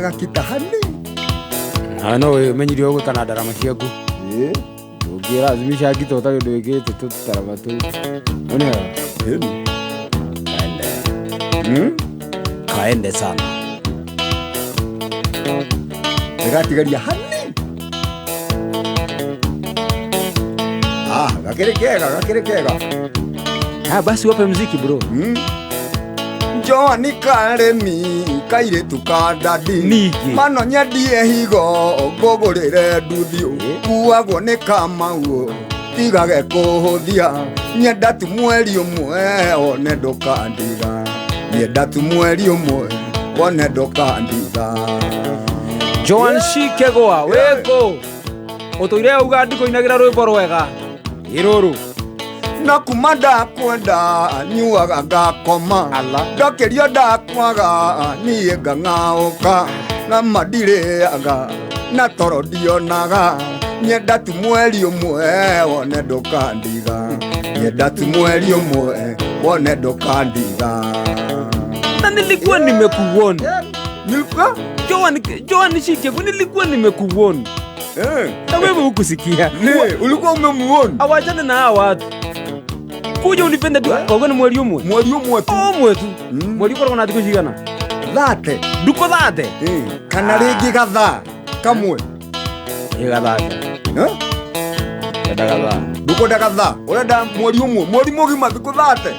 gakitahani no menyiri ogwe kana ndarama ciaku ngira azimisha gito ta ndo igete tutarama tu one kaende sana gatigaria hani gakere basi wape muziki bro. Joani karemi kaire tukadadi mano nyadie higo gogorere nduthio kuagwo ni Kamau tigage kuhuthia nyenda tu mweri umwe one ndukandiga nyenda tu mweri umwe one ndukandiga Joan Shikegoa wego otoire uga ndikoinagira rwimbo rwega iruru na kumanda kwenda nyuaga ngakoma ndokerio ndakwaga niĩ ngang'aũka na mandirĩaga na toro ndionaga nyenda tu mweri ũmwe wone ndũkandiga nyenda tu mweri ũmwe wone ndũkandiga na nilikuwa nimekuona Joan Shikegoa nilikuwa nimekuona na wewe hukusikia ulikuwa umemuona awachane na hawa watu kuja unipende tu kwa ni mweri umwe tu umwe tu mweri uko na thiko cigana thate nduko thate kana ringi gatha kamwe igathate gatha nduko ndagatha urenda mweri umwe mweri mugima thiko thate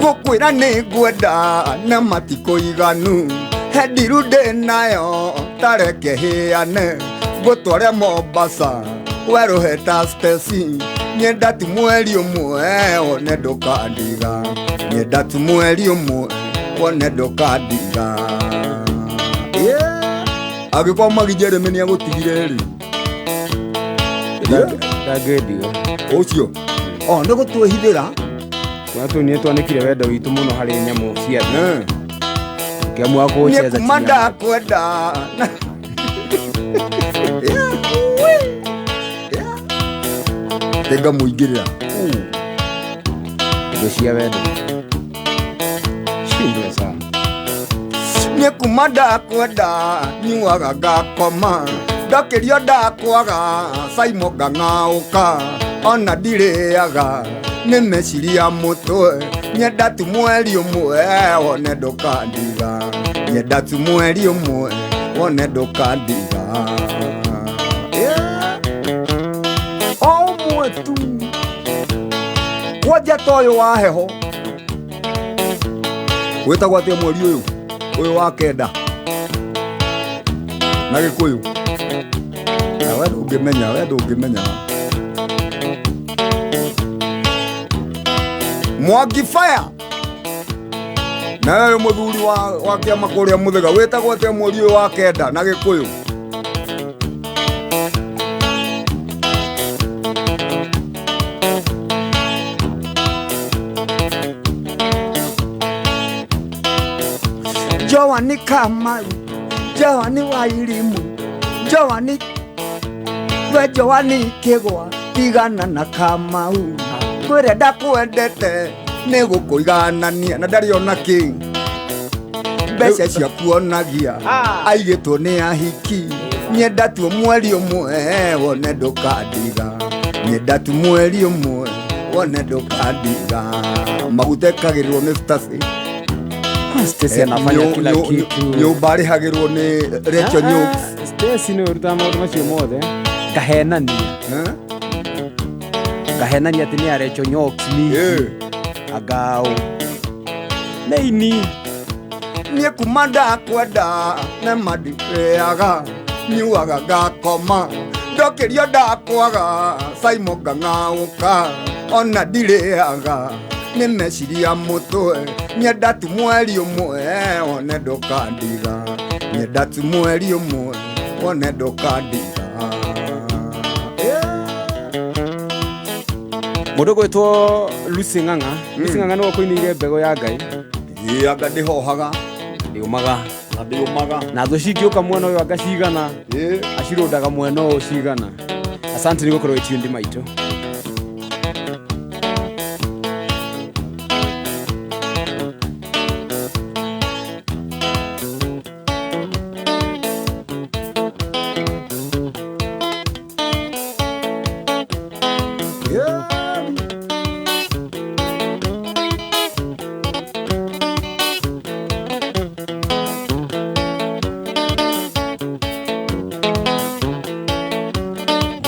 gukwira ni ngwenda na matiko iganu hendiru ndinayo tareke hiane gutware Mombasa weruheta stesi nyenda tu mweri umwe one ndukandiga nyenda tu mweri umwe one ndukandiga agikwa magijere meni agutigire ri ndagendiga ucio ndigutuhithira watu ni twanekire wendo witu muno hari nyamu cia kiamua kucheza kumanda kwenda tega muingirira cia wendo shindwe sana ni kumanda kwenda nyuaga ngakoma ndokerio ndakwaga Symo ngang'aũka ona ndirĩaga nĩ meciria mũtwe nyenda tu mweri ũmwe wone ndũkandiga nyenda tu mweri ũmwe wone ndũkandiga ũmwe tu kwanja ta ũyũ wa heho wĩtagwo atĩa mweri ũyũ wa kenda na Gĩkũyũ we ndũngĩmenya Mwangi fire na wewe muthuri wa kiama kuria muthega wetagwo atia mweri uyu wa kenda na Gĩkũyũ Joani Kamau Joani Wairimu Joani we Joani Kigwa tigana na Kamau kwire ndakwendete ni gukuiganania na ndari ona ki mbeca cia kuonagia aigitwo ni ahiki nyenda tu mweri umwe wone ndukandiga nyenda tu mweri umwe wone ndukandiga magutekagirwo ni Stacy anafanya kila kitu nyumba rihagirwo ni Rachel Nyuks Stacy ni uruta maundu macio mothe kahenania kahenania ati ni Rachel Nyuks ni agao neini ni kumanda kwenda na madireaga nyuaga ngakoma ndokerio ndakwaga Symo ngang'aũka ona ndirĩaga nĩ meciria mũtwe nyenda tu mweri ũmwe wone ndũkandiga nyenda tu mweri ũmwe wone ndũkandiga mũndũ gwĩtwo Lucy Ng'ang'a Lucy Ng'ang'a nĩwe kũinĩire mbego ya Ngai anga ndĩhohaga ndiumaga na thũ cingĩũka mwena ũyũ anga cigana acirũndaga mwena ũyũ cigana asante nĩ gũkorwo ĩtiundi maitũ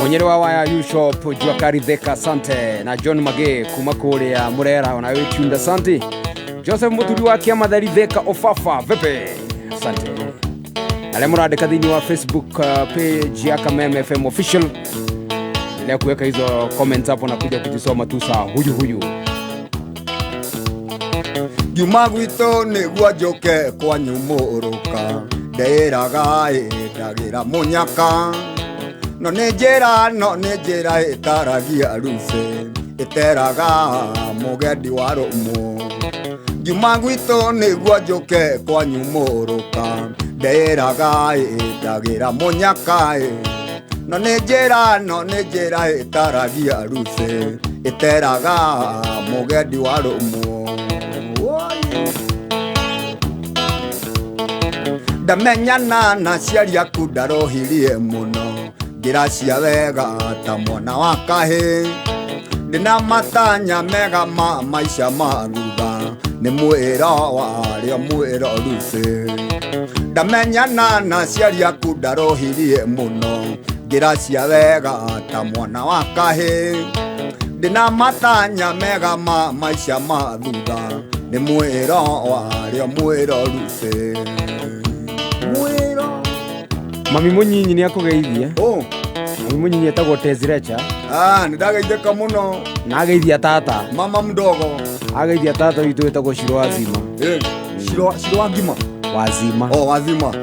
Mwenyere wa waya U-Shop Juakari Theka Sante na John Mage kuma kuria Murera ona wetunda Sante. Joseph Muturi wa Kiama Thari Theka Ofafa Vepe Sante. Na leo murandika thini wa Facebook page ya Kameme FM official. Leo kuweka hizo comments hapo na kuja kujisoma tu saa huyu. Juma gwito niguo njoke kwa nyumuruka nderaga ndagira munyaka no nĩ njĩra ĩtaragia ruce ĩteraga mũgendi wa rũmũ Juma gwitũ nĩguo njoke kwa nyumuruka nderaga ndagira munyaka no nĩ njĩra ĩtaragia ruce ĩteraga mũgendi wa rũmũ ndamenyana na ciari aku ndarohirie muno ngira cia wega ta mwana wa kahĩ ndina matanya mega ma maica ma thutha nĩ mwĩro warĩo mwĩro ruce ndamenyana na ciari aku ndarohirie muno ngira cia wega ta mwana wa kahĩ ndina matanya mega ma maica ma thutha nĩ mwĩro warĩo mwĩro ruce Mami Munyinyi ni akugeithia. Mami Munyinyi etagwo Tezirecha. Nidageitheka muno. Na ageithia tata. Mama mdogo. Ageithia tata witu etagwo Shiro Wazima. Shiro Wazima. Wazima. Wazima.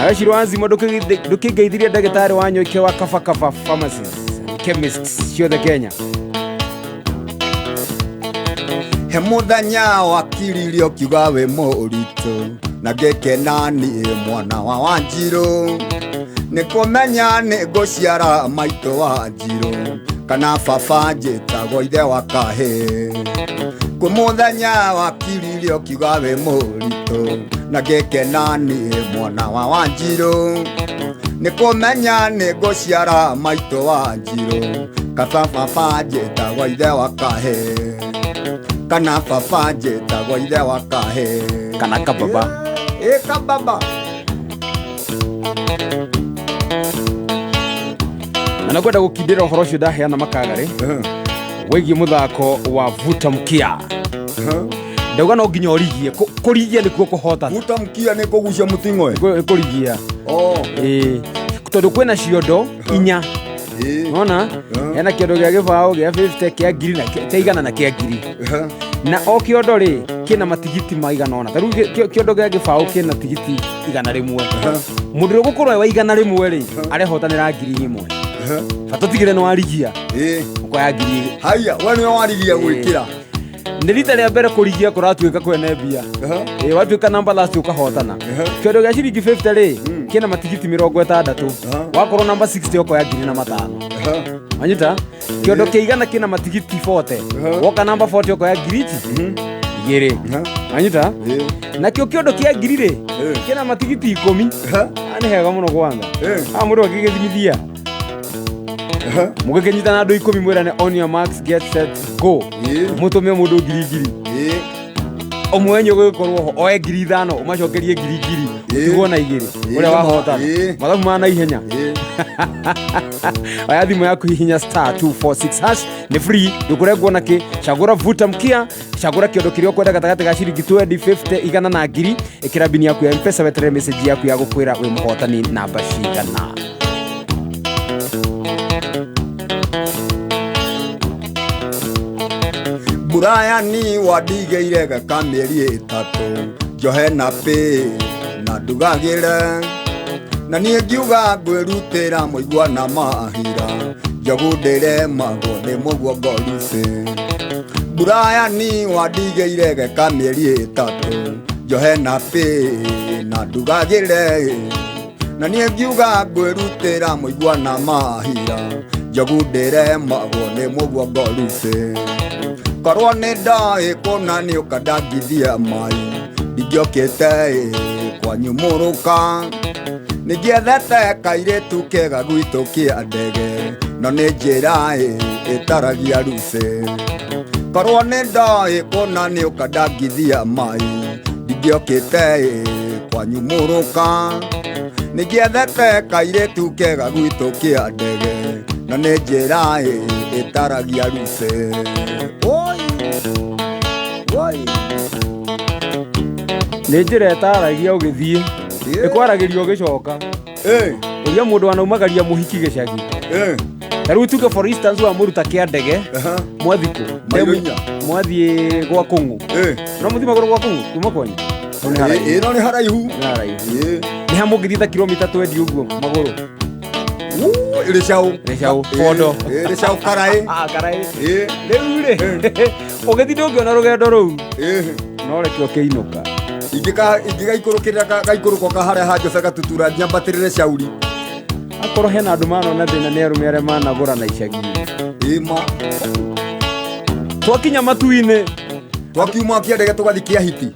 Aga Shiro Wazima ndukigeithirie ndagĩtarĩ wa nyoike wa Kafa Pharmacies. Chemists ciothe Kenya. He muthenya wakiririo kiuga we mũritũ na ngĩkena niĩ mwana wa Wanjirũ nĩ kũmenya nĩ ngũciara maitũ wa Njirũ kana baba njĩtagwo ithe wa kahĩ kwĩ mũthenya wakiririo kiuga we mũritũ na ngĩkena niĩ mwana wa Wanjirũ nĩ kũmenya nĩ ngũciara maitũ wa Njirũ kana baba njĩtagwo ithe wa kahĩ kana baba njĩtagwo ithe wa kahĩ kana kababa kababa na nakwenda gukindira uhoro ucio ndaheana makagari wigie muthako wa vuta mkia ndauga no nginya origie kurigia nikuo kuhota vuta mkia ni kugucia muting'oe kurigia tondu kwina ciondo inya ona hena kiondo gia gibao gia 50 kia ngiri na teigana na kia ngiri na o kiondo ri kina matigiti maigana ona taru kiondo gia gibao kina tigiti igana rimwe mundu gukorwo wa igana rimwe ri arehotanira ngiri imwe fatotigire no arigia uko ya ngiri haya wani warigia gwikira nĩ rita rĩa mbere kũrigia kũratuĩka kwene mbia watuĩka namba last ũkahotana kĩondo gĩa ciringi 50 rĩ kĩna matigiti 60 wakorwo namba 60 ũkoya ngiri na matano anyita kĩondo kĩigana kĩna matigiti 40 woka namba 40 ũkoya ngiri igĩrĩ anyita nakĩo kĩondo kĩa ngiri rĩ kĩna matigiti 10 nĩ hega mũno kwanza mũndũ akĩgĩthimithia mugekenyitana andũ 10 mwirane on your marks get set go mutume mundu ngiri omwenye gukorwo oe ngiri 5 umacokerie ngiri utigwo na igiri uria wahotana mathabu mana ihenya aya thimu yaku hihinya *246# ni free ndukurengwo naki chagura vuta mkia chagura kiondo kirio kwenda gatagati ga ciringi 2050 igana na ngiri ikira bini yaku ya M-Pesa wetere message yaku ya gukwira wi muhotani namba cigana Burayani wadigeire gaka mĩeri 3 njohe na pĩ na ndugagĩre na niĩ ngiuga ngwĩrutĩra mũigua na mahira njogundĩre magwo nĩ mũguongo ruce Burayani wadigeire gaka mĩeri 3 njohe na pĩ na ndugagĩre na niĩ ngiuga ngwĩrutĩra mũigua na mahira njogundĩre magwo nĩ mũguongo ruce korwo nĩ ndoĩ kũna nĩ ũkandangithia mai ndingĩokĩte kwa nyumũrũka nĩngĩethete kairĩtu kega gwitũ kĩa ndege no nĩ njĩra ĩtaragia ruce korwo nĩ ndoĩ kũna nĩ ũkandangithia mai ndingĩokĩte kwanyu mũrũka nĩngĩethete kairĩtu kega gwitũ kĩa ndege na nĩ njĩra ĩtaragia ruce nĩ njĩra ĩtaragia ũgĩthiĩ ĩkwaragĩrio ũgĩcoka ũria mũndũ wanaumagaria mũhiki gĩcagi tarĩu tuge for instance wa mũruta kĩa ndege mwathikũ mwathiĩ gwa kũng'ũ no mũthi magũrũ gwa kũng'ũ kuma kwanyu no nĩ haraihu nĩ ha mũngĩthiĩ ta kilomita 20 ũguo magũrũ rĩcaũ fondo rĩcaũ karaĩ rĩu rĩ ũgĩthiĩ ndũngĩona rũgendo rũu no reke ũkĩinũka ingĩgaikũrũkĩrĩra gaikũrũko kaharĩa hanjobe gatutura nyambatĩrĩre cauri akorwo hena andũ manona thĩna nĩ arũme arĩa managũra na icagi-inĩ twakinya matu-inĩ twakiuma kĩa ndege tũgathi kĩa hiti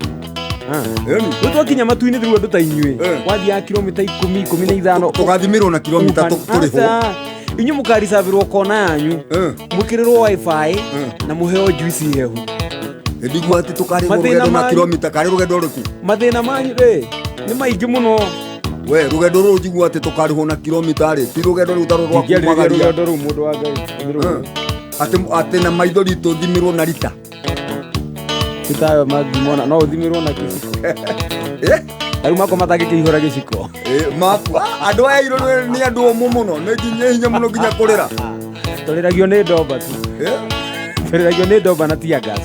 rĩu twakinya matu-inĩ thĩrũ andũ ta inyuĩ wathiaga kilomita 10-15 tũgathimĩrwo na kilomita tũrĩho inyuĩ mũkaricabĩrwo kona yanyu mwĩkĩrĩrwo wifi na mũheo juici hehu ndigua atĩ tũkarĩhwo rũgendo na kilomita karĩ rũgendo rũku mathĩna manyu nĩ maingĩ mũno we rũgendo rũrũ njigua atĩ tũkarĩhwo na kilomita rĩ ti rũgendo rũu ta rwa kumagaria rũgendo rũu mũndũ wa Ngai atĩ na maithori tũthimĩrwo na rita tutayo mathimona no ũthimĩrwo na gĩciko tarĩu makwa matangĩkĩihũra gĩciko andũ aya irũrũ nĩ andũ omũ mũno nĩ nginya hinya mũno nginya kũrĩra tũrĩragio nĩ ndomba tu tũrĩragio nĩ ndomba na tia gas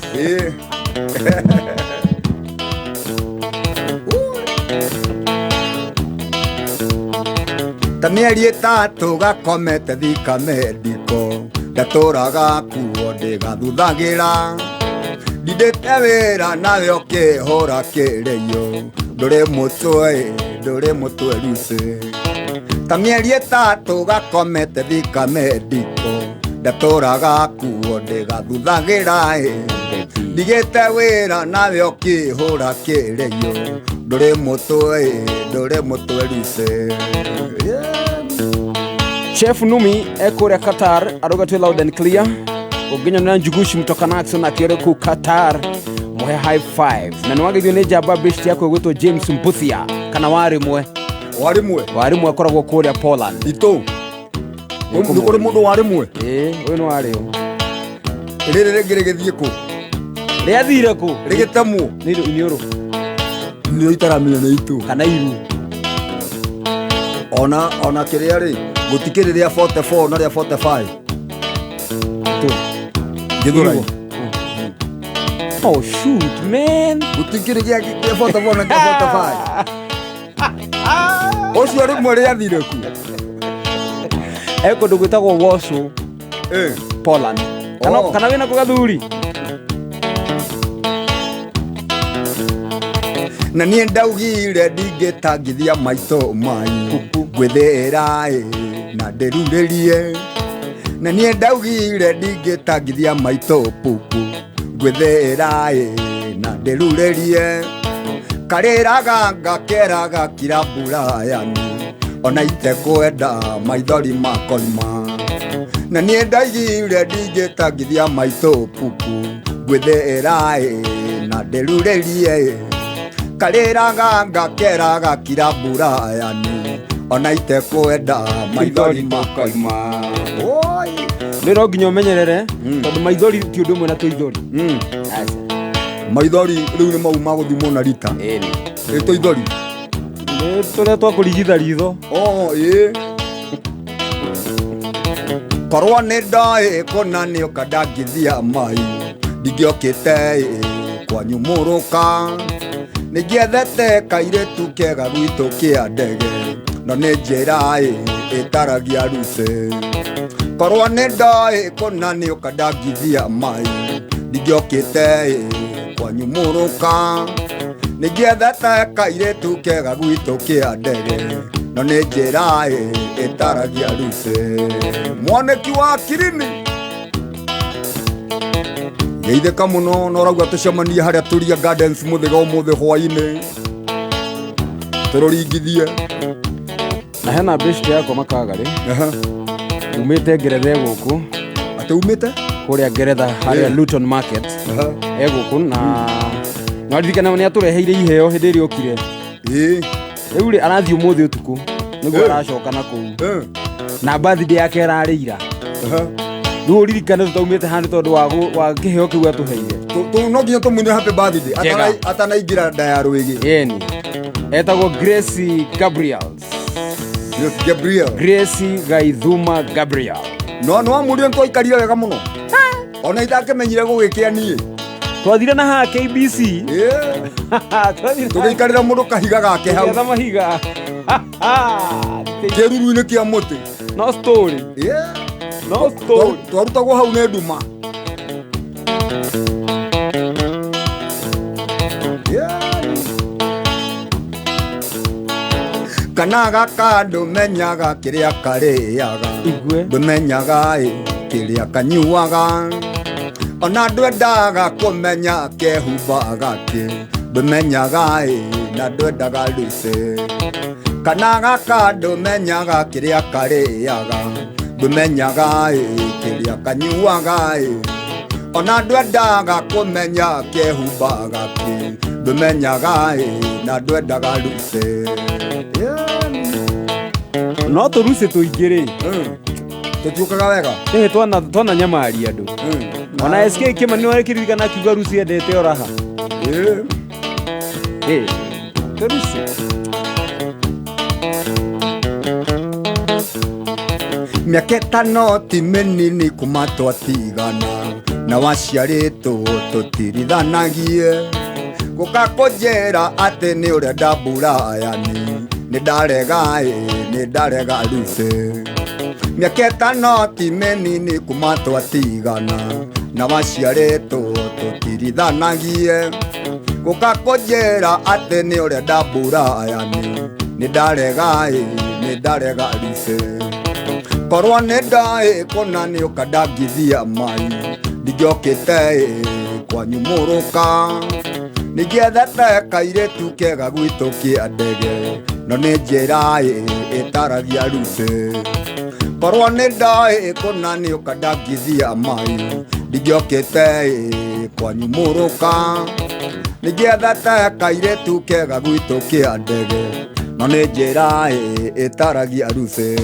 ta mĩeri ĩtatũ gakomete thika mendiko ndatũraga kuo ndĩgathuthagĩra ndindĩte wĩra nawe ũkĩhũra kĩrĩio ndũrĩ mũtwe ruce ta mĩeri ĩtatũ gakomete thika mendiko ndatũraga kuo ndĩgathuthagĩra ndigĩte wĩra nawe ũkĩhũra kĩrĩio ndũrĩ mũtwe ruce Chef Numi ekũrĩa Qatar arũgatwe loud and clear ũnginya na Njugushi mtoka Naxon akĩore kũu Qatar mũhe high fives na nĩwagĩthio nĩ njamba best yako ĩgwĩtwo James Mbuthia kana warimwe akoragwo kũrĩa Poland itũ nĩ kũrĩ mũndũ warimwe ũyũ nĩ warĩo rĩrĩ rĩngĩ rĩgĩthiĩ kũ rĩathire kũ rĩgĩtemwo iniũrũ nĩ itaramenya nĩ itu kana iru ona kĩrĩa rĩ gũtikĩrĩ rĩa 44 na rĩa 45 gĩthũrai oh shoot man gũtikĩrĩ gĩa 44 na gĩa 45 ũcio rĩmwe rĩathire ku kũndũ gwĩtagwo Warsaw Poland kana wĩna kũ gathuri na niĩ ndaugire ndingĩtangithia maitho manyu ngwĩthĩra na ndĩrurĩrie na niĩ ndaugire ndingĩtangithia maitho pupu ngwĩthĩra na ndĩrurĩrie karĩraga ngakeraga kira mburayani ona itekwenda maithori makoima na niĩ ndaigire ndingĩtangithia maitho pupu ngwĩthĩra na ndĩrurĩrie karĩraga ngakeraga kira mburayani ona itekwenda maithori makoima nĩ no nginya ũmenyerere tondũ maithori ti ũndũ ũmwe na tũithori maithori rĩu nĩ mau magũthimwo na rita tũithori nĩ tũrĩa twa kũrigitha ritho korwo nĩ ndoĩ kũna nĩ ũka ndangithia mai ndingĩokĩte kwanyu mũrũka nĩngĩethete kairĩtu kega gwitũ kĩa ndege no nĩ njĩra ĩtaragia ruce korwo nĩ ndoĩ kũna nĩ ũka ndangithia mai ndingĩokĩte kwanyu mũrũka nĩngĩethete kairĩtu kega gwitũ kĩa ndege no nĩ njĩra ĩtaragia ruce mwanĩki wa kirini geithĩka mũno na ũrauga tũcemanie harĩa Turia Gardens mũthĩga ũmũthĩ hwainĩ tũrũringithie na hena best yako makagarĩ umĩte Ngeretha gũkũ atĩ umĩte kũrĩa Ngeretha harĩa Luton Market gũkũ na nĩwaririkana nĩ atũreheire iheo hĩndĩ ĩrĩa okire Rĩu rĩ arathiĩ ũmũthĩ ũtukũ nĩguo aracoka na kũu na birthday yake ĩrarĩ ira. Rĩu ũririkane tũtaumĩte handũ tondũ wa kĩheo kĩu atũheire. No nginya tũmwĩre happy birthday atanaingĩra nda ya rwĩgĩ. Eni etagwo Grace Grace Gaithuma Gabriel. No amũrire nĩtwaikarire wega mũno ona itakĩmenyire gũgĩkĩa niĩ. Twathire na haha KBC tũgĩikarĩra mũndũ kahiga gake hau mahiga kĩruru-inĩ kĩa mũtĩ. No story. Twarutagwo hau nĩ nduma. Kana gaka ndũmenyaga kĩrĩa karĩaga, ndũmenyaga kĩrĩa kanyuaga, ona ndwendaga kũmenya kehumbaga kĩ, ndũmenyaga na ndwendaga Lucy. Kana gaka ndũmenyaga kĩrĩa karĩaga, ndũmenyaga kĩrĩa kanyuaga, ona ndwendaga kũmenya kehumbaga kĩ, ndũmenyaga na ndwendaga Lucy. No tũruci tũingĩ-rĩ tũtiũkaga wega twana nyamari andũ. Ona SK Kimani nĩwarekĩririkana akiuga Lucy endete o raha. Tũruci mĩaka ĩtano ti mĩnini kuma twatigana, na waciarĩtwo tũtirithanagie, gũka kũnjĩra atĩ nĩ ũrenda mburayani, nĩndarega Lucy. Mĩaka ĩtano ti mĩnini kuma twatigana, na waciarĩtwo tũtirithanagie, gũka kũnjĩra atĩ nĩ ũrenda mburayani, nĩndarega Lucy. Korwo nĩndaĩ kũna nĩũka ndangithia mai, ndingĩokĩte kwanyu mũrũka, nĩngĩethete kairĩtu kega gwitũ kĩa ndege, no nĩ njĩra ĩtaragia Lucy. Korwo nĩndaĩ kũna nĩũka ndangithia mai, ndingĩokĩte kwanyu mũrũka, nĩngĩethete kairĩtu kega gwitũ kĩa ndege, no nĩ njĩra ĩtaragia Lucy.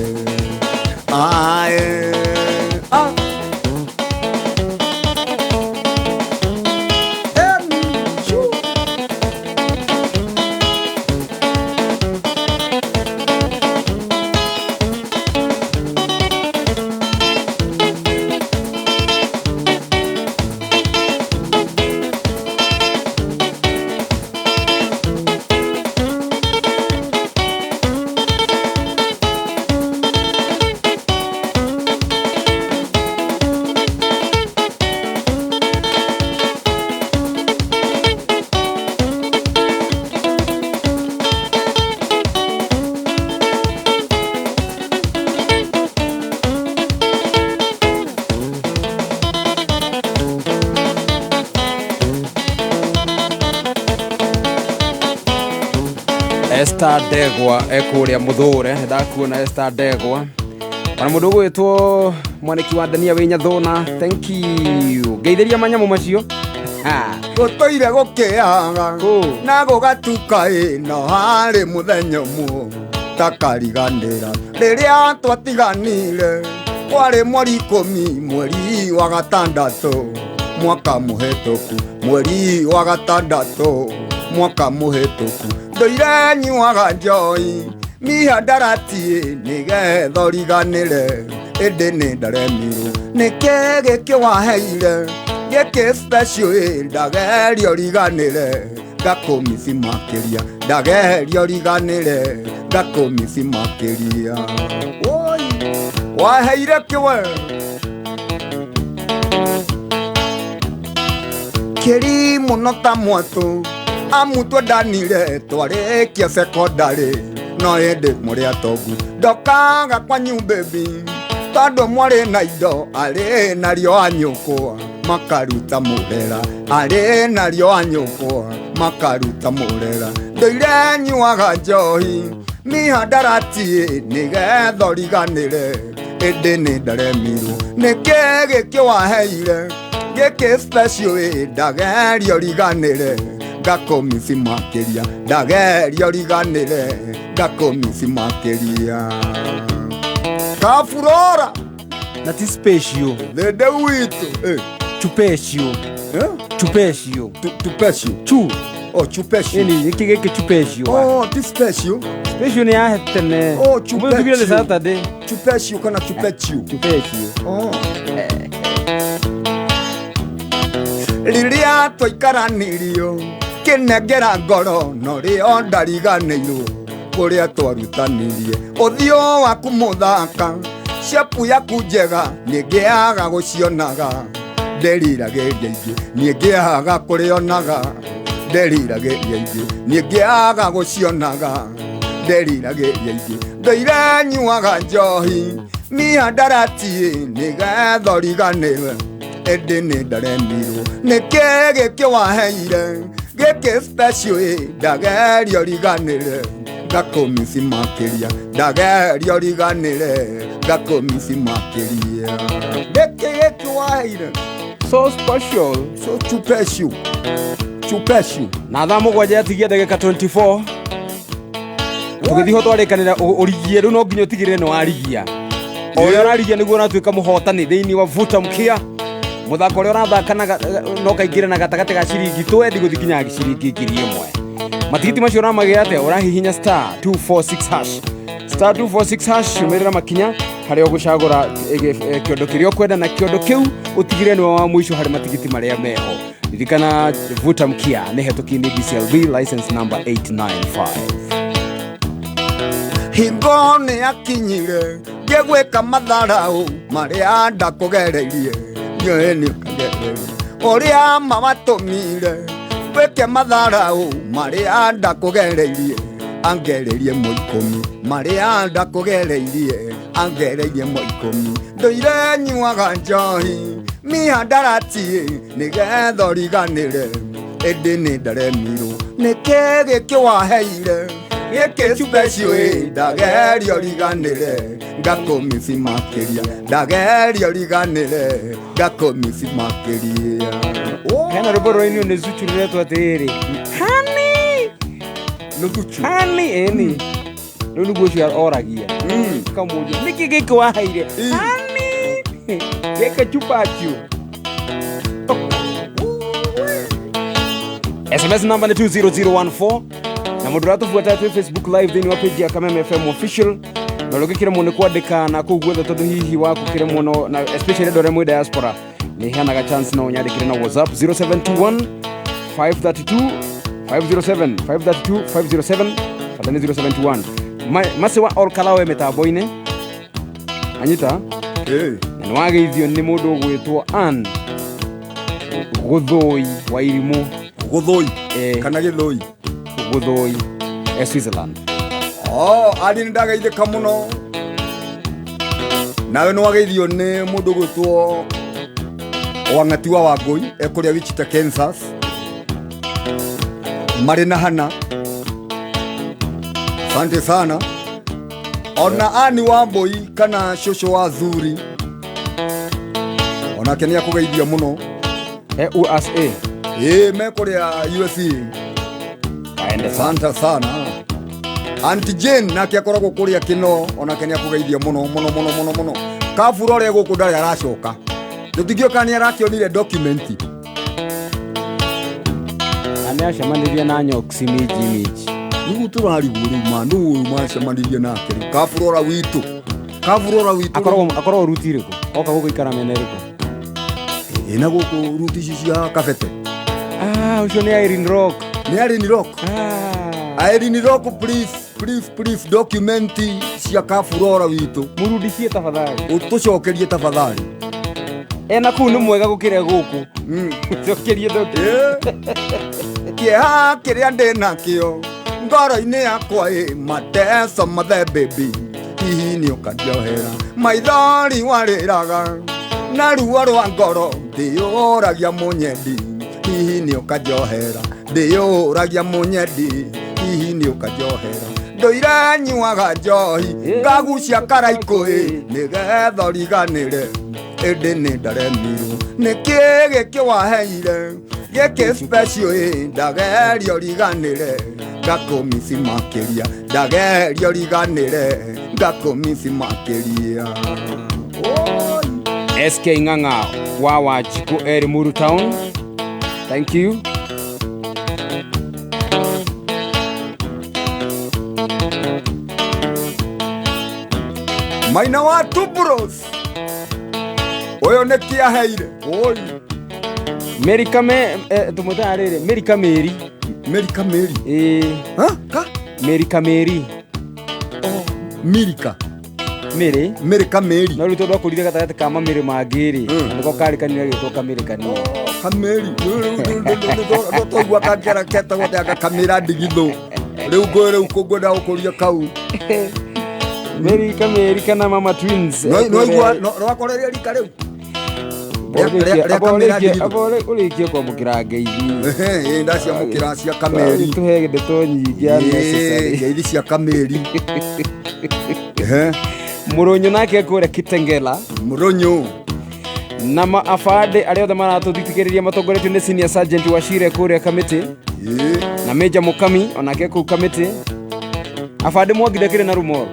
Esther Ndegwa ekũrĩa Mũthũre, ndakuona Esther Ndegwa. Ona mũndũ ũgwĩtwo mwaniki wa Dania Wĩnyathũna, thank you. Ngeithĩria manyamũ macio. Gũtũire gũkĩaga na gũgatuka no harĩ mũthenya ũmwe takariganĩra, rĩrĩa twatiganire kwarĩ mweri 10 mweri wa gatandatũ mwaka mũhĩtũku, mweri wa gatandatũ mwaka mũhĩtũku. Ndũire nyuaga njohi mihadaratie nĩgetha ũriganĩre, ĩndĩ nĩndaremirwo nĩkĩ gĩkĩ waheire gĩkĩ special, ndageria ũriganĩre ngakũmisi makĩria, ndageria ũriganĩre ngakũmisi makĩria. Waheire kĩwe kĩri mũno ta mwatũ, amu twendanire twarĩkia secondary, no ĩndĩ mũrĩ atongu ndokaga kwanyu baby, tondũ mwarĩ na indo arĩ narĩo anyũkwa makaruta mũrera, arĩ narĩo anyũkwa makaruta mũrera. Ndũire nyuaga njohi mihadaratie nĩgetha ũriganĩre, ĩndĩ nĩndaremirwo nĩkĩ gĩkĩ waheire gĩkĩ special, ndageria ũriganĩre ngakomisi makeria ndageria riganire ngakomisi makeria Kafurora na ti special thende witu chupesio chupesio chupesio chu chupesio yani ikigeke chupesio ti special special ni ya tene chupesio ni Saturday chupesio kana chupesio Lilia twaikaranĩrio kĩnengera ngoro no rĩo ndariganĩirwo kũrĩa twarutanĩrie ũthiũ waku mũthaka ciapu yaku njega nĩngĩaga gũcionaga nderiragĩria ingĩ nĩngĩaga kũrĩonaga nderiragĩria ingĩ nĩngĩaga gũcionaga nderiragĩria ingĩ ndoire nyuaga njohi mihadarati nĩgetha ũriganĩrwe ende nĩ ndaremirwo nĩkĩ gĩkĩ waheire gĩkĩ special ndageria ũriganĩre ngakomisi makĩria ndageria ũriganĩre ngakomisi makĩria gĩkĩ waheire so special so chupesio na thaa mũgwanja atigia ndagĩka 24 tũgĩthiĩ twarĩkanĩra ũrigie rĩu no nginya ũtigĩrĩre nĩ warigia o ũrĩa ũrarigia nĩguo ũratuĩka mũhotani thĩinĩ wa vuta mkia muthako ũrĩa ũrathakanaga no kaingĩre na gatagatĩ ga ciringi twendi gũthiĩ nginya ciringi 1000 matigiti macio ũramagĩa atĩa ũrahihinya *246# ũmĩrĩra makinya harĩa ũgũcagũra kĩondo kĩrĩa ũkwenda na kĩondo kĩu ũtigĩrĩre nĩwe wa mũico harĩ matigiti marĩa meho ririkana vuta mkia nĩ hetũki-inĩ DCLB license number 895 hingo nĩ akinyire ngĩgwĩka matharaũ marĩa ndakũgereirie nyoeni kagereria ũrĩa mabatũmire wĩke matharaũ marĩa ndakũgereirie angererie moikũmi marĩa ndakũgereirie angereirie moikũmi ndũire nyuaga njohi mihadarati nĩgetha ũriganĩre ĩndĩ nĩ ndaremirwo nĩkĩ gĩkĩ waheire gĩkĩ special ndageria ũriganĩre ngakomisi makĩria ndageria ũriganĩre ngakomisi makĩria hena rwĩmbo rwainio nĩ Zuchu rũretwo atĩrĩrĩ hani Zuchu hani eni rĩu nĩguo ũcio oragia kamũnjũ nĩkĩ gĩkĩ waheire hani gĩkĩ chupachu SMS number ni 20014 na mũndũ ũratũbuata twĩ Facebook live thĩinĩ wa page ya Kameme FM official na ũgĩkĩremwo nĩ kwandĩka na kũu guothe tondũ hihi waku kĩremwo no na especially andũ arĩa mwĩ diaspora nĩ heanaga chance no nyandĩkĩre na WhatsApp 0721 532 507 532 507 kana 0721 mase wa all kalawe mĩtambo-inĩ anyita na nĩ wageithio nĩ mũndũ ũgwĩtwo Ann Gũthũi wa Irimũ Gũthũi kana Gĩthũi Gũthũi Switzerland ari nĩ ndageithĩka mũno nawe nĩ wageithio nĩ mũndũ gwĩtwo Wang'ati wa Wangũi ekũrĩa Wichita Kansas marĩ na hana asante sana ona Ani Wambui kana Shosho wa Zuri onake nĩ akũgeithia mũno USA mekũrĩa USA asante sana Auntie Jane nake akoragwo kũrĩa Kĩno onake nĩ akũgeithia mũno Kafurora gũkũ ndarĩ aracoka tũtingĩoka nĩ arakĩonire documenti nĩ acemanirie na Nyoxi miji rĩu tũrarigwo rĩu ma nũũ macemanirie nake Kafurora witũ akorwo ruti irĩkũ oka gũkũ ikara mena ĩrĩkũ na gũkũ ruti ici cia kabete ũcio nĩ Irene Rock Irene Rock please documenti cia Kafurora witũ mũrudishie tafadhali ũtũcokerie tafadhali ena kũu nĩ mwega gũkĩra gũkũ cokerie kĩeha kĩrĩa ndĩ nakĩo ngoro-inĩ yakwa mateso mathembebi hihi nĩ ũkanjohera maithori warĩraga na ruo rwa ngoro ndĩyũragia mũnyendi hihi nĩ ũkanjohera ndĩyũragia mũnyendi hihi nĩ ũkanjohera ndũire nyuaga njohi ngagucia karaikũĩ nĩgetha ũriganĩre ĩndĩ nĩ ndaremirwo nĩkĩ gĩkĩ waheire geke special ndagerio riganire ngakomisi makeria ndagerio riganire ngakomisi makeria SK Ng'ang'a Wawa Chiku Eri Muru Town. Thank you. Maina wa Tubros oyo nekia heire oi Merika me tumutare Merika Meri ha ka Merika Meri Mirika Merika Meri no ruto ndo kurire gatagate kama mere magiri niko kari kanira gito kamere kanira kameri ndo to gwa kagera keta wote aka kamera digitho riu gore ukogoda ukuria kau Meri kana mama twins no igwa no akoreria rika riu abore ulikie kwa mukira ngeithi ndacia mukira cia kameri tuhege ndeto nyingi necessary ngeithi cia kameri Muronyo nake kure Kitengela Muronyo na maafade ariothe maratũthikĩrĩria matongoretio nĩ senior sergeant wa Shire kure Kamiti na Major Mukami onake ku Kamiti afade mwagire kire na Rumoro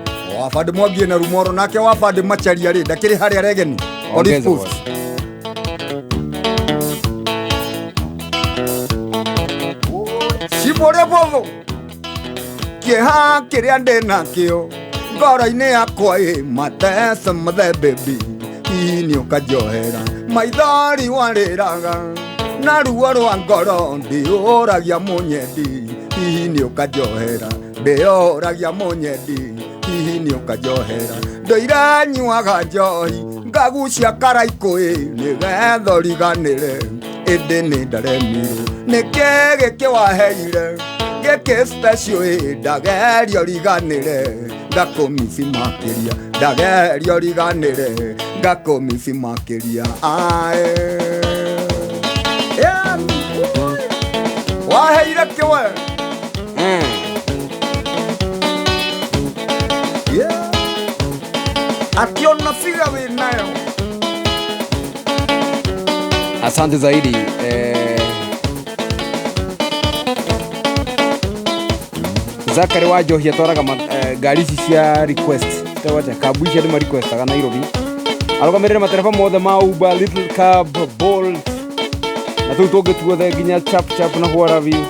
afade mwagire na Rumoro nake wafade macharia ri ndakiri haria regeni Odifus Shibore bovo kieha kiria ndena kio ngoro-inĩ yakwa matesa mathembebi ini ukajohera maithori warĩraga na ruo rwa ngoro ndiũragia mũnyendi ini ukajohera ndiũragia mũnyendi ini ukajohera ndoire nyuaga njohi ngagucia karaikũ nĩgetha riganĩre ĩndĩ nĩ ndaremirwo nĩkĩ gĩkĩ waheire geke special ndagerio riganire ngakomisi makeria ndagerio riganire ngakomisi makeria waheire kiwe akiona figa winayo asante zaidi Zakari wa Johia toraga ngari cia request tawata kabuisha de request aga Nairobi arogamerera matereba mothe ma Uber Little Cab Bolt na tu toge tuothe ginya chap na hwara view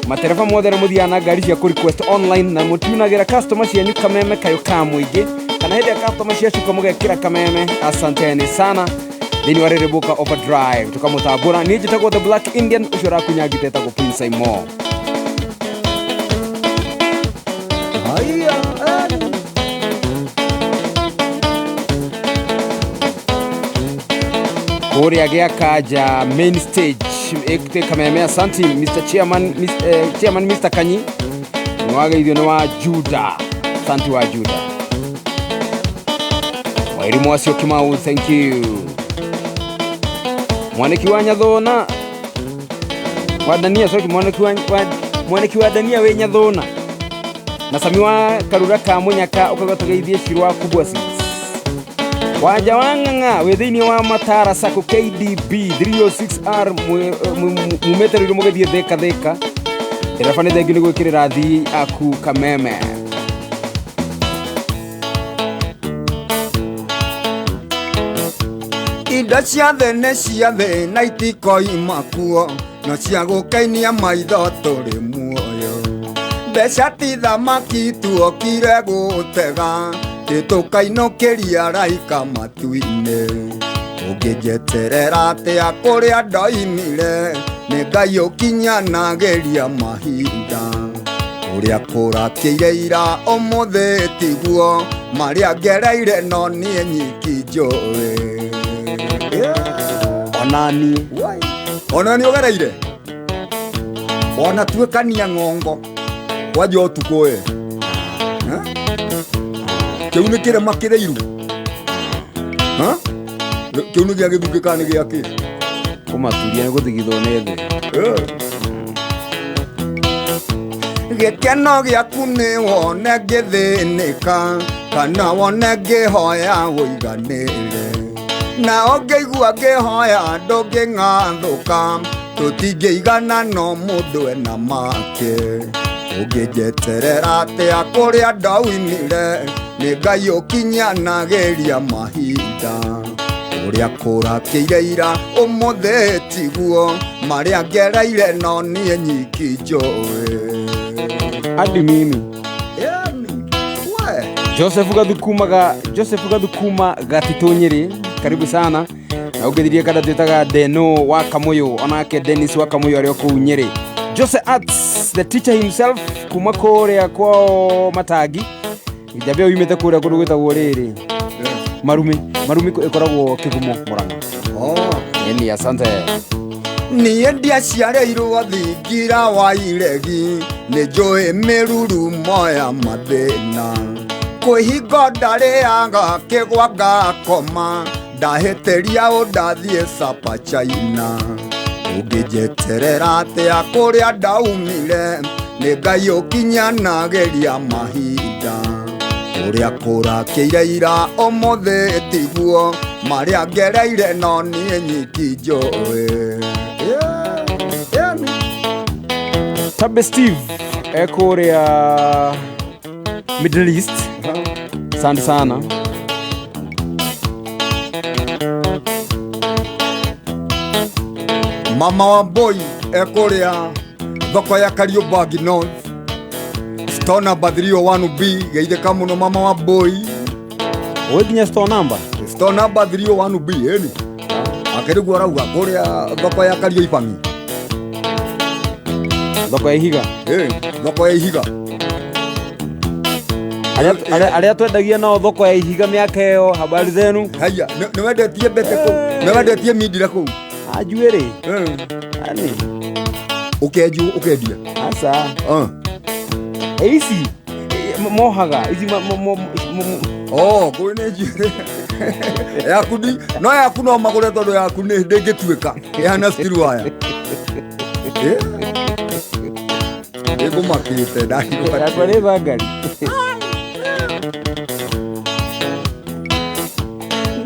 matereba mothe na muthiana ngari cia ku request online na mutiunagira customer cianyu kameme kayo ka muingi kana hede customer cia chuka mugekira kameme asanteni sana thini wa Rerebuka Overdrive tukamutambura ni njitagwo the Black Indian ucura kunyagiteta go Prince Symo Korea gea kaja main stage ekte kameme asanti Mr. Chairman Mr. Kanyi Mwago idhio na wa Juda asanti wa Juda Wairimu wasio Kamau thank you Mwaneki wa Nyathona Wadania soki mwaneki wa Dania we Nyathona na sami wa Karura ka Munyaka ukagatogeithie shirwa kubwa si Waja wa Ng'ang'a wethini wa Matara Sako KDB 306R mumeterero mugethie theka Terefane thengi ni gwikirira thi aku kameme Inda ciathe nĩ ciathe na itikoi makuo no cia gũkainia maitho tũrĩ muoyo mbeca ti thamaki tuokire gũtega tũkainũkĩria raika matu-inĩ ũngĩnjeterera atĩa kũrĩa ndoimire nĩ Ngai ũkinyanagĩria mahinda ũrĩa kũrakĩire ira ũmũthĩ tiguo marĩa ngereire no niĩ nyiki njũĩ onani ũgereire wanatuĩkania ng'ongo waja ũtukũ kĩu nĩ kĩrema kĩrairu kĩu nĩ gĩa gĩthungĩka nĩ gĩakĩ kũmaturia nĩ gũthigithwo nĩ thĩ gĩkeno gĩaku nĩ wone ngĩthĩnĩka kana wone ngĩhoya ũiganĩre na ũngĩigua ngĩhoya ndũngĩng'athũka tutingĩigana no mũndũ ena make ũngĩnjeterera atĩa kũrĩa ndaumire nĩ Ngai ũkinyanagĩria mahinda ũrĩa kũrakĩire ira ũmũthĩ tiguo marĩa ngereire no niĩ nyiki njũĩ hadi mimi Joseph Gathukuma Gatito Nyeri, karibu sana. Na ũngĩthirie kada twĩtaga Deno wa Kamoyo, onake Dennis wa Kamoyo arĩ kũu Nyeri. Joseph Arts, the teacher himself, kuma kũrĩa kwao Matagi. Ijabia uimete kũrĩa kũndũ gwĩtagwo rĩrĩ Marume ĩkoragwo Kĩgumo Mũrang'a. Ni asante. Niĩ ndiaciarĩirwo thingira wa iregi, nĩ njũĩ mĩrurumo ya mathĩna kwĩhingo ndarĩaga kĩgwa ngakoma ndahĩtĩria ũndathiĩ capa China ũngĩnjeterera atĩa kũrĩa ndaumire nĩ Ngai ũkinyanagĩria mahinda ũrĩa kũrakĩire ira ũmũthĩ tiguo marĩa ngereire no niĩ nyiki njũĩ Tabe Steve kũrĩa Middle East. Asante sana. Mama wa boy kũrĩa thoko ya Kariobangi North store number 301B geithĩka mũno mama wa boy. Ũgĩkinya store number 301B eni akĩrĩguo arauga kũrĩa thoko ya Kariobangi, thoko ya Ihiga. Thoko ya Ihiga arĩa twendagia nao thoko ya Ihiga mĩaka ĩyo. Habari zenu? Haya, nĩwendetie mbete kũu, nĩwendetie mindira kũu ajuĩrĩ ani ũkendia asa ici mohaga ici kwĩ nĩ njuĩrĩ yaku no yaku no magũre tondũ yaku nĩ ndĩngĩtuĩka ĩhana steel wire ĩgũmakĩte yakwa nĩ thangari.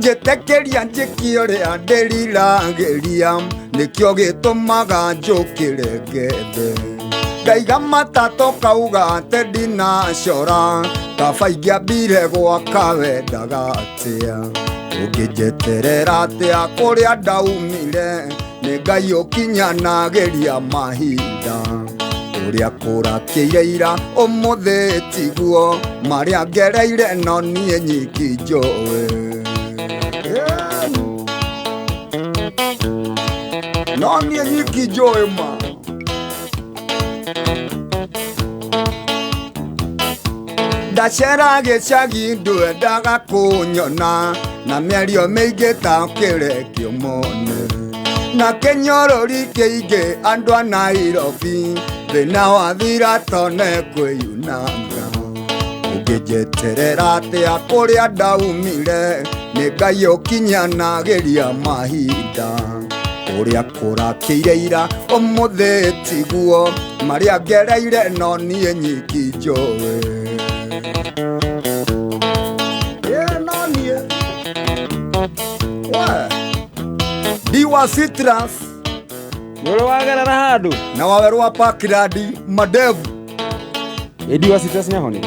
njĩtĩkĩria njĩki ũrĩa ndĩriragĩria nĩkĩo gĩtũmaga njũkĩre ngethe ngaiga matatũ kauga atĩ ndinacora kaba ingĩambire gwaka wendaga atĩa ũngĩnjeterera atĩa kũrĩa ndaumire nĩ Ngai ũkinyanagĩria mahinda ũrĩa kũrakĩire ira ũmũthĩ tiguo marĩa ngereire no niĩ nyiki njũĩ no niĩ nyiki njũĩ ma ndacera gĩcagi ndwendaga kũnyona na mĩario mĩingĩ ta kĩrekio mone na kĩnyorori kĩingĩ andũ a Nairobi thĩna wathira tone kwĩyunanga ũngĩnjeterera atĩa kũrĩa ndaumire nĩ Ngai ũkinyanagĩria mahinda ũrĩa kũrakĩire ira ũmũthĩ tiguo marĩa ngereire no niĩ nyiki njũĩ Diwa Citrus Nĩũrĩ wagerera handũ na wawerũ wa Parkland madevu Diwa Citrus nĩahonire.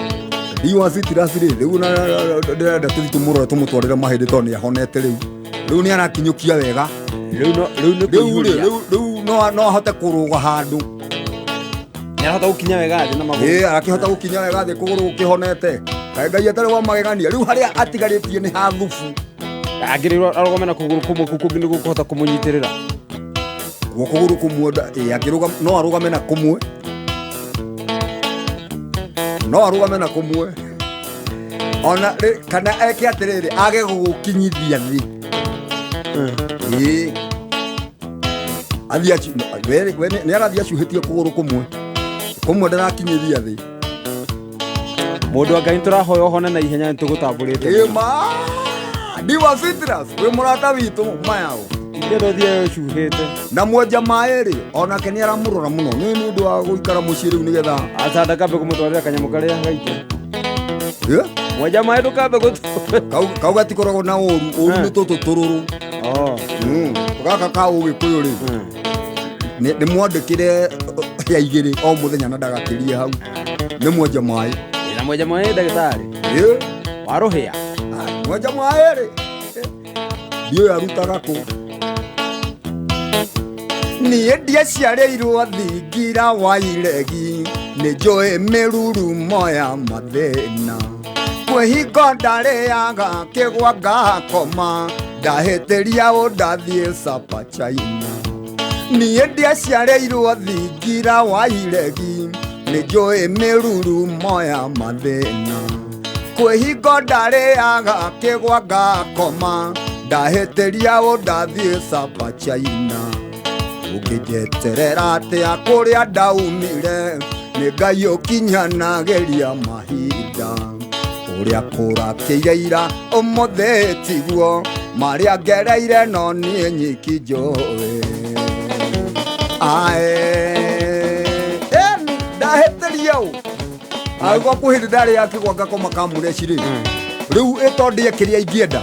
Diwa Citrus rĩu ndĩrenda tũthiĩ tũmũrore tũmũtwarĩre mahĩndĩ tondũ nĩahonete rĩu nĩarakinyũkia wega rĩu no ahote kũrũga handũ nĩarahota gũkinya wega thĩ na magũrũ arakĩhota gũkinya wega thĩ kũgũrũ gũkĩhonete kaĩ Ngai atarĩ wa magegania rĩu harĩa atigarĩtie nĩ ha thubu agĩrĩirwo arũgame na kũgũrũ kũmwe kũu kũngĩ nĩguo kũhota kũmũnyitĩrĩra kũgũrũ kũmwe akĩrũgama no arũgame na kũmwe ona kana eke atĩrĩrĩ age gũgũkinyithia thĩ nĩarathiĩ acuhĩtie kũgũrũ kũmwe ndarakinyithia thĩ mũndũ wa Ngai tũrahoya ũhone na ihenya nĩtũgũtambũrĩte Diwa Citrus wĩ mũrata witũ mayao ndĩrothiĩ cuhĩte na mwenja maĩ-rĩ onake nĩaramũrora mũno nĩ ũndũ wa gũikara mũciĩ rĩu nĩgetha acanda kambe kũmũtwarĩra kanyamũ karĩa gaitũ mwenja maĩ ndũkambe kau gatikoragwo na ũru nĩ tũtũ tũrũrũ gaka ka ũgĩkũyũ-rĩ nĩ mwandĩkĩre ya igĩrĩ o mũthenya na ndagakirie hau nĩ mwenja maĩ na mwenja maĩ ndagĩtarĩ warũhĩa mwenja maĩ rĩ ndiũĩ arutaga kũ niĩ ndiaciarĩirwo thingira wa iregi nĩ njũĩ mĩrurumo ya mathĩna kwĩhingo ndarĩaga kĩgwa ngakoma ndahĩtĩria ũndathiĩ capa China niĩ ndiaciarĩirwo thingira wa iregi nĩ njũĩ mĩrurumo ya mathĩna kwĩhingo ndarĩaga kĩgwa ngakoma ndahĩtĩria ũndathiĩ capa China ũngĩnjeterera atĩa kũrĩa ndaumire nĩ Ngai ũkinyanagĩria mahinda ũrĩa kũrakĩire ira ũmũthĩ tiguo marĩa ngereire no niĩ nyiki njũĩ ndahĩtĩria ũ agĩkwa kwĩ hĩndĩ ndarĩ yakĩgwa ngakoma Kamlesh rĩ rĩu ĩtondĩ kĩrĩa ingĩenda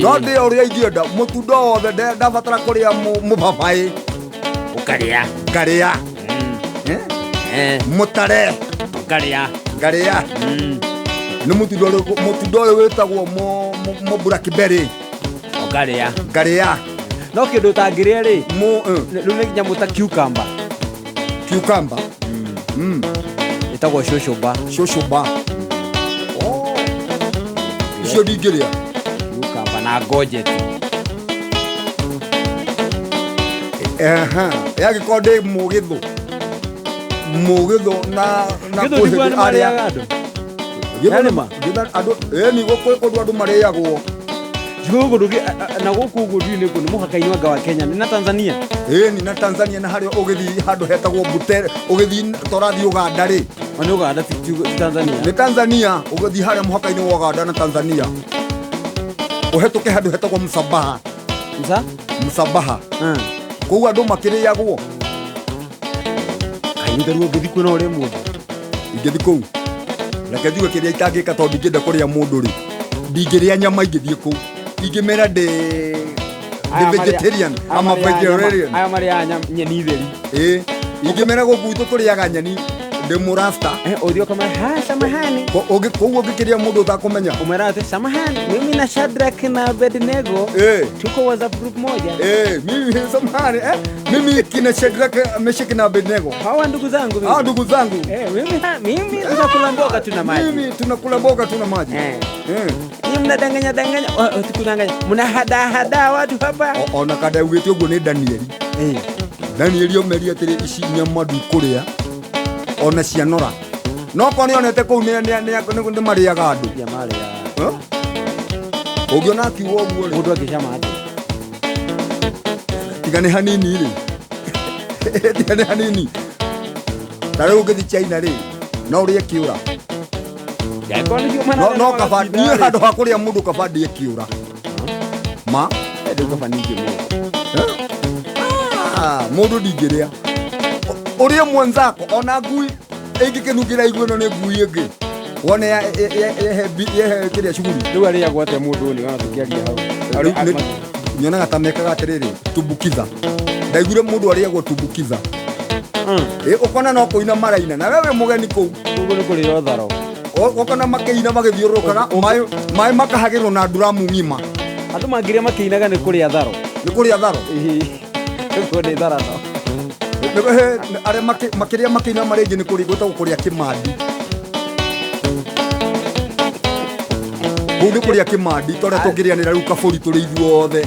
no ndĩ ũrĩa ingĩenda mũtunda wothe ndabatara kũrĩa mũbabaĩ ngarĩa mũtare ngarĩa nĩ mũtunda ũyũ wĩtagwo blackberry ngarĩa no kĩndũ ũtangĩrĩa rĩ rĩu nĩ nyamũ ta cucumber ĩtagwo cucumber icio ndingĩrĩa na gojet yagĩkorwo ndĩ mũgĩthũ na kũhĩndĩ arĩa andũ nĩguo kwĩ kũndũ andũ marĩagwo na gũkũ ũguo nduinĩ kũ nĩ mũhaka-inĩ wanga wa Kenya nĩ na Tanzania nĩ na Tanzania na harĩa ũgĩthiĩ handũ hetagwo Butere ũgĩthiĩ torathiĩ Uganda rĩ nĩ Uganda ti Tanzania nĩ Tanzania ũgĩthiĩ harĩa mũhaka-inĩ wa Uganda na Tanzania ũhetũke handũ hetagwo Msabaha kũu andũ makĩrĩagwo kainĩtharuo ngĩthi kwĩna ũrĩa mũndũ ingĩthi kũu reke njuge kĩrĩa itangĩka tondũ ingĩenda kũrĩa mũndũ rĩ ndingĩrĩa nyama ingĩthiĩ kũu ingĩmera ndĩ vegetarian ama vegetarian aya marĩa nyeni theri ingĩmera gũkũ itũ tũrĩaga nyeni ndĩ mũrasta ũthiĩ ũkamera samahani koguo ngĩkĩrĩa mũndũ ũtakũmenya ũmera atĩ samahani mimi na Shadrack na Abednego tuko WhatsApp group moja mimi samahani mimi kina Shadrack Meshaki na Abednego hawa ndugu zangu mimi tunakula mboga tuna maji ni mnadanganya utikudanganya mnahada watu hapa ona kada ugĩte ũguo nĩ Danieli omeria atĩrĩ ici nyama ndikũrĩa ona cianora no koni onete kũu nĩ marĩaga andũ ũngĩona akiuga ũguo rĩ mũndũ akĩcama atĩ tiga nĩ hanini rĩ ta rĩu ũngĩthi China rĩ no ũrĩe kĩũra no kabandi niĩ handũ ha kũrĩa mũndũ kabandi ĩkĩũra mũndũ ndingĩrĩa ũrĩa mwenzako ona ngui ĩngĩkĩnungĩra iguo ĩno nĩ ngui ĩngĩ wone yehe kĩrĩa cuguri rĩu arĩagwo atĩa mũndũ nĩ ona tũkĩaria hau nyonaga ta mekaga atĩrĩrĩ tumbukiza ndaiguire mũndũ arĩagwo tumbukiza ũkona no kũina maraina na wewe mũgeni kũu ũguo nĩ kũrĩo tharo ũkona makĩina magĩthiũrũrũkaga maĩ makahagĩrwo na nduramu ng'ima andũ mangĩrĩa makĩinaga nĩ kũrĩa tharo ũguo nĩ thara no arĩa makĩrĩa makĩina marĩ ingĩ nĩ gwĩtagwo kũrĩa kĩmandi kũu nĩ kũrĩa kĩmandi tondũ tũngĩrĩanĩra rĩu kabũri tũrĩ ithuothe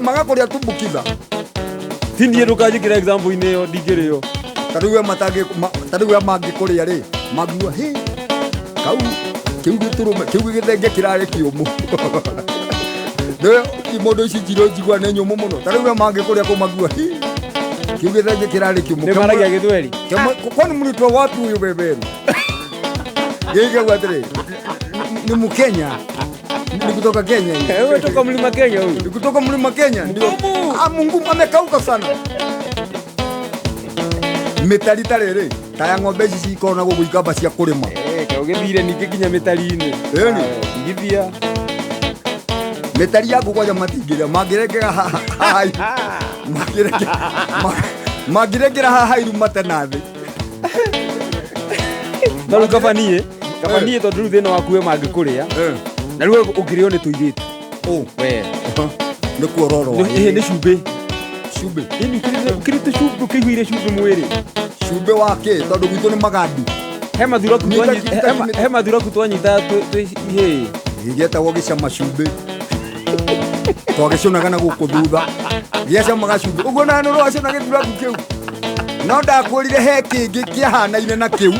magakũrĩa tumbukiza tindie ndũkanjĩkĩra example-inĩ ĩyo ndingĩrĩo ta rĩu mangĩkũrĩa rĩ magua kau kĩu gĩthenge kĩrarĩ kĩũmũ mũndũ ici njirũ njigua nĩ nyũmũ mũno ta rĩu mangĩkũrĩa kũ magua kĩu gĩthenge kĩrarĩ kĩũmũ nĩ maragia gĩthweri kwani mlitwa wapi huyo beberu gĩkĩgwa atĩrĩ ni Mkenya ni kutoka Kenya wewe kutoka mlima Kenya huyu ni kutoka mlima Kenya ndio Mungu amekauka sana metalita rĩrĩ ta ya ng'ombe ici cikorwo na gũgũ ikamba cia kũrĩma ũgĩthire ningĩ nginya mĩtari-inĩ igithia Metari ya gukoja matigire magiregera hai. Magiregera hai rumata nathi. No kabanie to ndu thina waku we mangikuria. Na riu ukirio ni tuithitu. We. Ni kuororo. Ni cumbi. Cumbi. Ini kirite cumbi kiguire cumbi mwiri. Cumbi wake tondu gwitu ni magandi. He mathura kutwanyita he. Igeta gicama cumbi. Twagicunaga na guku thutha. Giacamaga cumbi. Uguo na no rwacina githura kiu. No ndakwirire he kingi kiahanaine na kiu.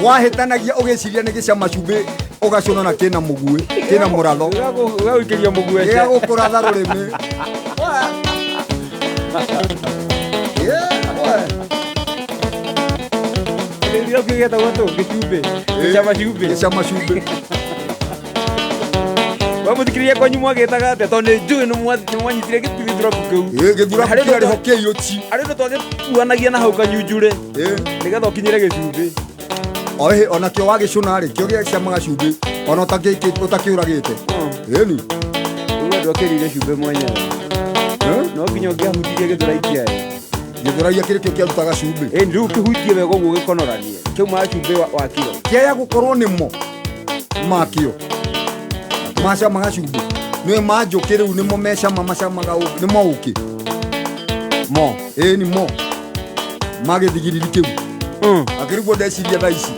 Wahitanagia ugiciria ni gicama cumbi ugacuna na kina mugui kina muratho ugawikiria mugui ya gukuratha rurimi ndio kigeta watu gicumbi gicama cumbi wamuthikiriria kwanyu mwagetaga ate tondu njui ni mwanyitire githura kuu githura kiri ho kiyuchi ari ndo twagituanagia na hau kanyunjure nigetha ukinyire gicumbi ohe ona kio wagicuna ri kio giacamaga cumbi ona utakiuragite eni uwe ndo kirire cumbi mwenyewe no nginya ngihutirie githuraikia githuraia kiri kio kiarutaga cumbi ndu kihutie wega uguo gikonoranie kiu ma cumbi wa kiro kia gukorwo nimo makio macamaga cumbi ni manjuki riu nimo mecama macamaga nimo uki mo ni mo magithigiriri kiu akirigwo ndeciria thaa ici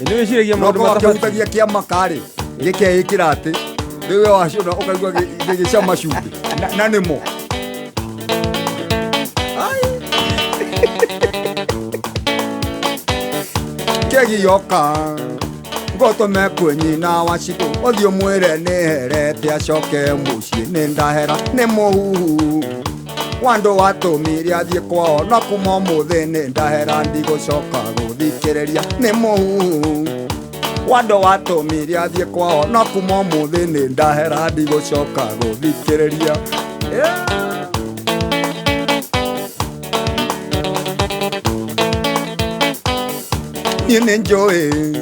ndio wiciragia maundu matahutagia kia makari gikeikira ati riwe wacuna ukaigua gigicama cumbi na nimo kegioka ngotome kwenyina waciku uthio mwire niherete acoke mucii ni ndahera ni muhuhu wandu watumire athie kwao no kuma muthi ni ndahera ndigũcoka gũthikĩrĩria nĩ mũhuhu wandu watumire athie kwao no kuma muthi ni ndahera ndigũcoka gũthikĩrĩria niĩ nĩ njũĩ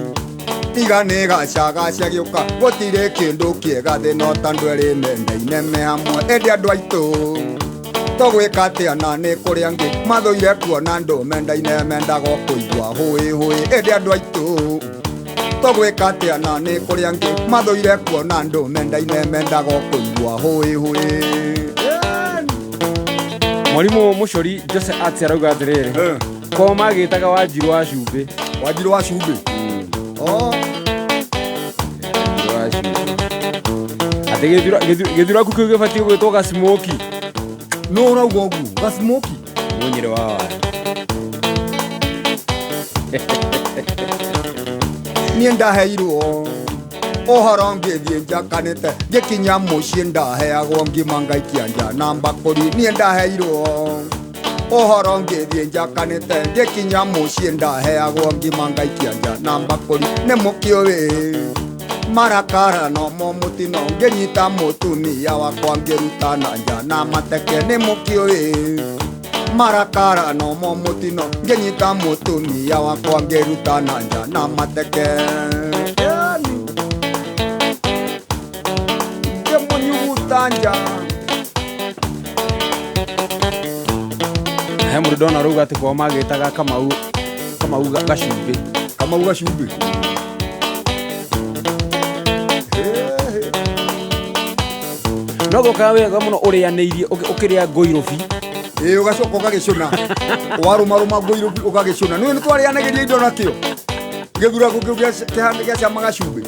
tiga nĩ gacagacia gĩũka gũtirĩ kĩndũ kĩega thĩ no tandũ erĩ mendaine me hamwe ĩndĩ andũ aitũ tũgwĩka atĩa na nĩ kũrĩ angĩ mathũire kuona andũ mendaine mendaga kũigua hũĩ ĩndĩ andũ aitũ tũgwĩka atĩa na nĩ kũrĩ angĩ mathũire kuona andũ mendaine mendaga kũigua hũĩ mwarimu mucori Jose Arts arauga atiriri ko magitaga Wanjiru wa cumbi ati githura ku kiu gibatie gwitwo ga smoky no urauga ugu ga smoky munyire wa niĩ ndaheirwo ũhoro ngĩthiĩ njakanĩte ngĩkinya mũciĩ ndaheagwo ngima ngaikia nja na mbakũri niĩ ndaheirwo ũhoro ngĩthiĩ njakanĩte ngĩkinya mũciĩ ndaheagwo ngima ngaikia nja na mbakũri nĩ mũkĩũĩ marakara no mo mutino ngĩnyita mũtumia wakwa ngĩruta na nja na mateke nĩ mũkĩũĩ marakara no mo mutino ngĩnyita mũtumia wakwa ngĩruta na nja na mateke ngĩmũnyuguta nja he mũndũ ndona arauga atĩ kwao magĩtaga Kamau Gacumbi no gũkaga wega mũno ũrĩanĩirie ũkĩrĩa ngũirobi ugacoka ũgagĩcũna warũmarũma ngũirobi ũgagĩcũna nĩ twarĩanagĩria indo nakĩo gĩthura gũkĩu gĩacamaga cumbi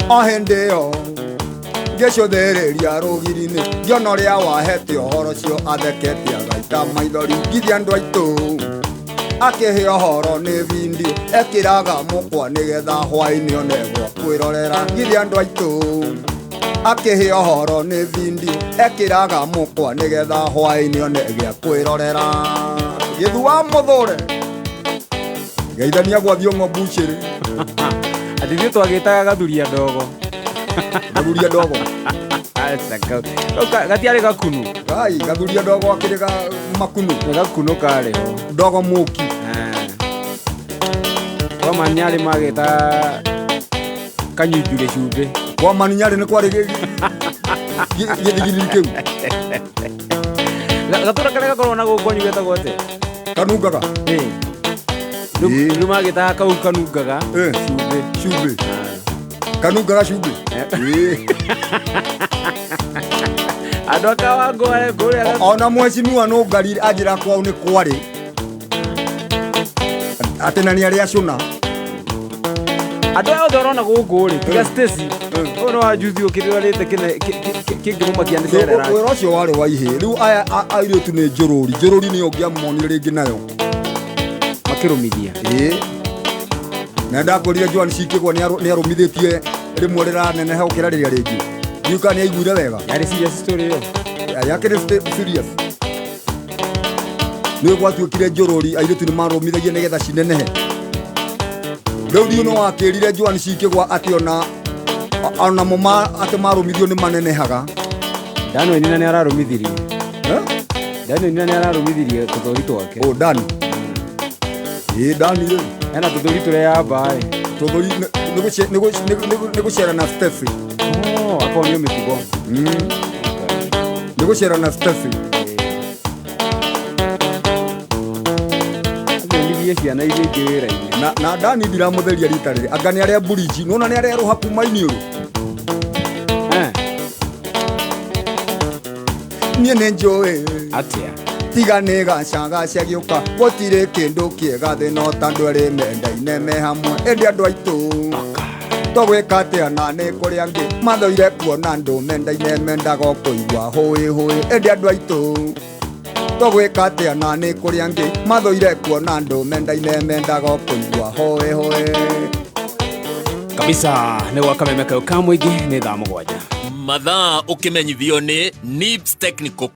o hĩndĩ ĩyo ngĩcũthĩrĩria rũgiri-inĩ ngĩona ũrĩa wahete ũhoro cio athekete agaita maithori ngithi andũ aitũ akĩhe ũhoro nĩ video ekĩraga mũkwa nĩgetha hwaĩ-inĩ onegwo kwĩrorera ngithi andũ aitũ akĩhe ũhoro nĩ video ekĩraga mũkwa nĩgetha hwaĩ-inĩ onegĩa kwĩrorera gĩthua mũthũre geithania gwa thiongo mbucĩrĩ ati ithuĩ twagĩtaga gathuria ndogo gatiarĩ gakunu gathuria ndogo akĩrĩ makunu nĩ gakunu karĩ ho ndogo mũki Kwa Manyarĩ magĩta kanyunjure cumbĩ. Kwa Manyarĩ nĩ kwarĩ gĩthigiri kĩu. Gatũra karĩa gakorwo na gũkũ kwanyu getagwo atĩa? Kanungaga. Rĩu magĩtaga kau kanungaga cumbĩ. Kanungaga cumbĩ. Andũ a Kawangware kũrĩa. Ona mwecimiwa nũngarire anjĩra kwao nĩ kwarĩ atĩ na nĩ arĩa cũna. Andũ aya othe ũrona gũkũ rĩ tiga Stacy. Ũyũ nĩ wa juthi ũkĩrĩrĩte kĩngĩmũmakia nĩ cerera. Wĩra ũcio warĩ wa ihĩ. Rĩu aya airĩtu nĩ njũrũri. Njũrũri nĩyo ngĩamonire rĩngĩ nayo makĩrũmithia. Na ndakorire Joan Cikĩgwa nĩ arũmithĩtie rĩmwe rĩraneneha gũkĩra rĩrĩa rĩngĩ. Ndiũka nĩ aiguire wega. Yarĩ serious story ĩyo. Yakĩrĩ serious. Nĩ gwatuĩkire njũrũri airĩtu nĩ marũmithagia nĩgetha cinenehe. Rĩu ndiũ no wakĩrire Joan Cikĩgwa atĩ onamo atĩ marũmithio nĩ manenehaga. Dani nĩ ararũmithirie. Dani nĩ ararũmithirie tũthũri twake. O Dani. Dani rĩ. Ena tũthũri tũrĩa yamba ĩ. Tũthũri nĩ gũcera na Steffi. Akonio mĩtugo. Nĩ gũcera na Steffi. Athomithie ciana iria ingĩ wĩra-inĩ. Na Dani ndiramũtheria rita rĩrĩ. Anga nĩ arĩa Bridge. Nona nĩ arĩa rũha kuma iniũrũ. Niĩ nĩ njũĩ. Atĩa. Tiga nĩ gacaga gĩũka. Gũtirĩ kĩndũ kĩega thĩ no tandũ erĩ mendaine me hamwe. Ĩndĩ andũ aitũ. Tũgwĩka atĩa na nĩ kũrĩa angĩ mathoire kuona andũ mendaine mendaga kũigua hũĩ. Ĩndĩ andũ aitũ. Tũgwĩka atĩa na nĩ kũrĩa angĩ mathoire kuona andũ mendaine mendaga kũigua hũĩ. Kabisa nĩ gwa kameme kau ka mũingĩ nĩ thaa 7. Mathaa ũkĩmenyithio nĩ Nips Technical.